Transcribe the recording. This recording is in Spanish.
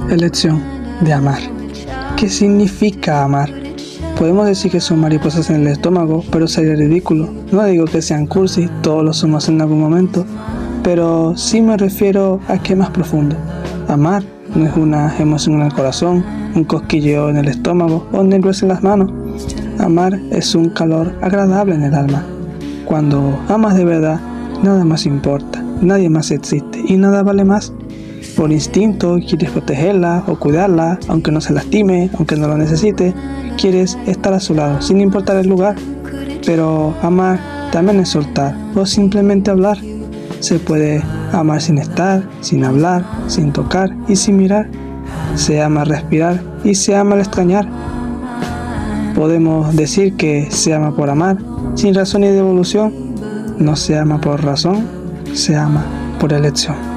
Elección de amar. ¿Qué significa amar? Podemos decir que son mariposas en el estómago, pero sería ridículo. No digo que sean cursi, todos lo somos en algún momento, pero sí me refiero a que es más profundo. Amar no es una emoción en el corazón, un cosquilleo en el estómago o un nervios en las manos. Amar es un calor agradable en el alma. Cuando amas de verdad, nada más importa, nadie más existe y nada vale más. Por instinto quieres protegerla o cuidarla, aunque no se lastime, aunque no lo necesite. Quieres estar a su lado, sin importar el lugar. Pero amar también es soltar o simplemente hablar. Se puede amar sin estar, sin hablar, sin tocar y sin mirar. Se ama respirar y se ama al extrañar. Podemos decir que se ama por amar, sin razón ni devolución. No se ama por razón, se ama por elección.